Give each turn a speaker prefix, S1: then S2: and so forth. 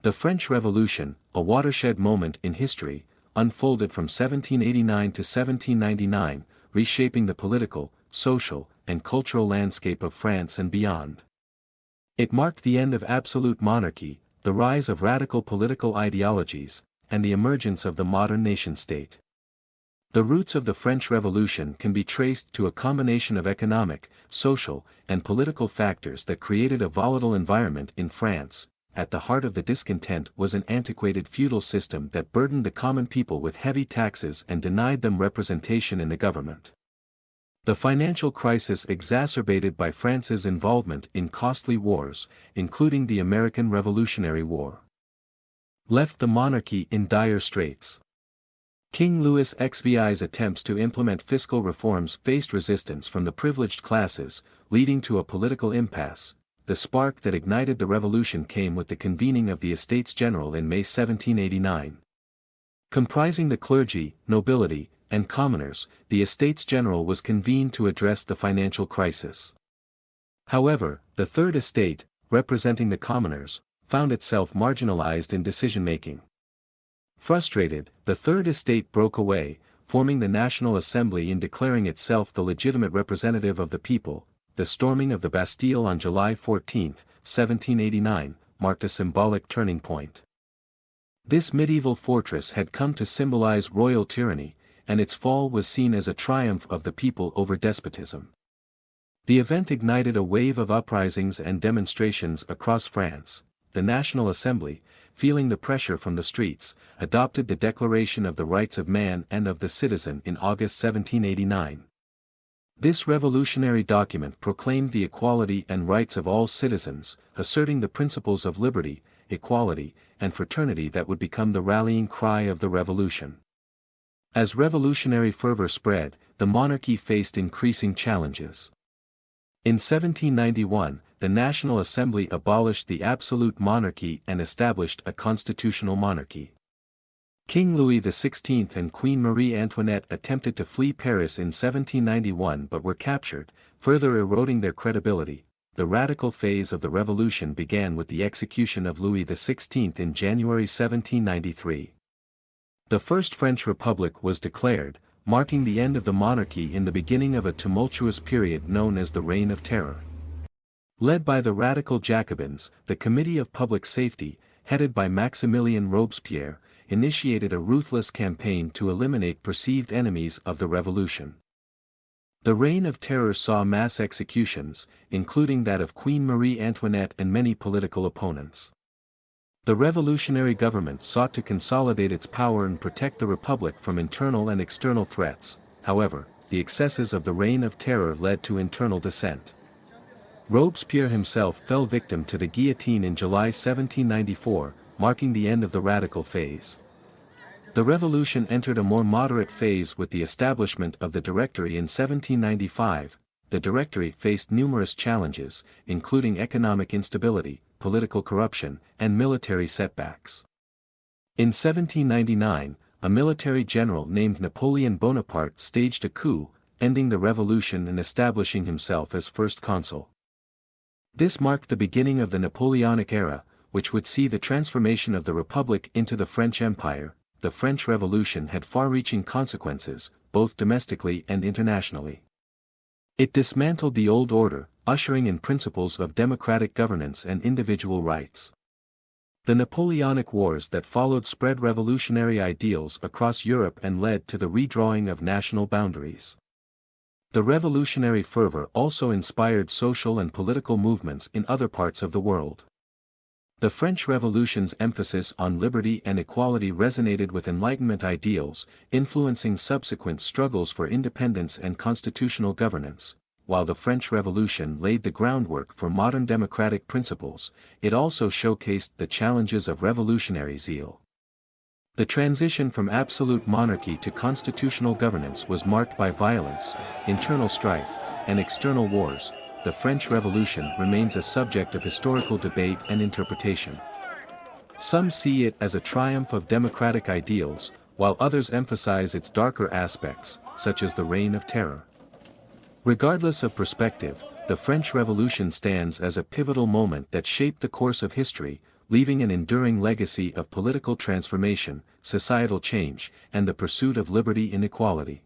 S1: The French Revolution, a watershed moment in history, unfolded from 1789 to 1799, reshaping the political, social, and cultural landscape of France and beyond. It marked the end of absolute monarchy, the rise of radical political ideologies, and the emergence of the modern nation-state. The roots of the French Revolution can be traced to a combination of economic, social, and political factors that created a volatile environment in France. At the heart of the discontent was an antiquated feudal system that burdened the common people with heavy taxes and denied them representation in the government. The financial crisis exacerbated by France's involvement in costly wars, including the American Revolutionary War, left the monarchy in dire straits. King Louis XVI's attempts to implement fiscal reforms faced resistance from the privileged classes, leading to a political impasse. The spark that ignited the revolution came with the convening of the Estates General in May 1789. Comprising the clergy, nobility, and commoners, the Estates General was convened to address the financial crisis. However, the Third Estate, representing the commoners, found itself marginalized in decision-making. Frustrated, the Third Estate broke away, forming the National Assembly and declaring itself the legitimate representative of the people. The storming of the Bastille on July 14, 1789, marked a symbolic turning point. This medieval fortress had come to symbolize royal tyranny, and its fall was seen as a triumph of the people over despotism. The event ignited a wave of uprisings and demonstrations across France. The National Assembly, feeling the pressure from the streets, adopted the Declaration of the Rights of Man and of the Citizen in August 1789. This revolutionary document proclaimed the equality and rights of all citizens, asserting the principles of liberty, equality, and fraternity that would become the rallying cry of the revolution. As revolutionary fervor spread, the monarchy faced increasing challenges. In 1791, the National Assembly abolished the absolute monarchy and established a constitutional monarchy. King Louis XVI and Queen Marie Antoinette attempted to flee Paris in 1791 but were captured, further eroding their credibility. The radical phase of the revolution began with the execution of Louis XVI in January 1793. The First French Republic was declared, marking the end of the monarchy and the beginning of a tumultuous period known as the Reign of Terror. Led by the radical Jacobins, the Committee of Public Safety, headed by Maximilien Robespierre, initiated a ruthless campaign to eliminate perceived enemies of the revolution. The Reign of Terror saw mass executions, including that of Queen Marie Antoinette and many political opponents. The revolutionary government sought to consolidate its power and protect the republic from internal and external threats. However, the excesses of the Reign of Terror led to internal dissent. Robespierre himself fell victim to the guillotine in July 1794, marking the end of the radical phase. The revolution entered a more moderate phase with the establishment of the Directory in 1795. The Directory faced numerous challenges, including economic instability, political corruption, and military setbacks. In 1799, a military general named Napoleon Bonaparte staged a coup, ending the revolution and establishing himself as first consul. This marked the beginning of the Napoleonic era, which would see the transformation of the Republic into the French Empire. The French Revolution had far-reaching consequences, both domestically and internationally. It dismantled the old order, ushering in principles of democratic governance and individual rights. The Napoleonic Wars that followed spread revolutionary ideals across Europe and led to the redrawing of national boundaries. The revolutionary fervor also inspired social and political movements in other parts of the world. The French Revolution's emphasis on liberty and equality resonated with Enlightenment ideals, influencing subsequent struggles for independence and constitutional governance. While the French Revolution laid the groundwork for modern democratic principles, it also showcased the challenges of revolutionary zeal. The transition from absolute monarchy to constitutional governance was marked by violence, internal strife, and external wars. The French Revolution remains a subject of historical debate and interpretation. Some see it as a triumph of democratic ideals, while others emphasize its darker aspects, such as the Reign of Terror. Regardless of perspective, the French Revolution stands as a pivotal moment that shaped the course of history, leaving an enduring legacy of political transformation, societal change, and the pursuit of liberty and equality.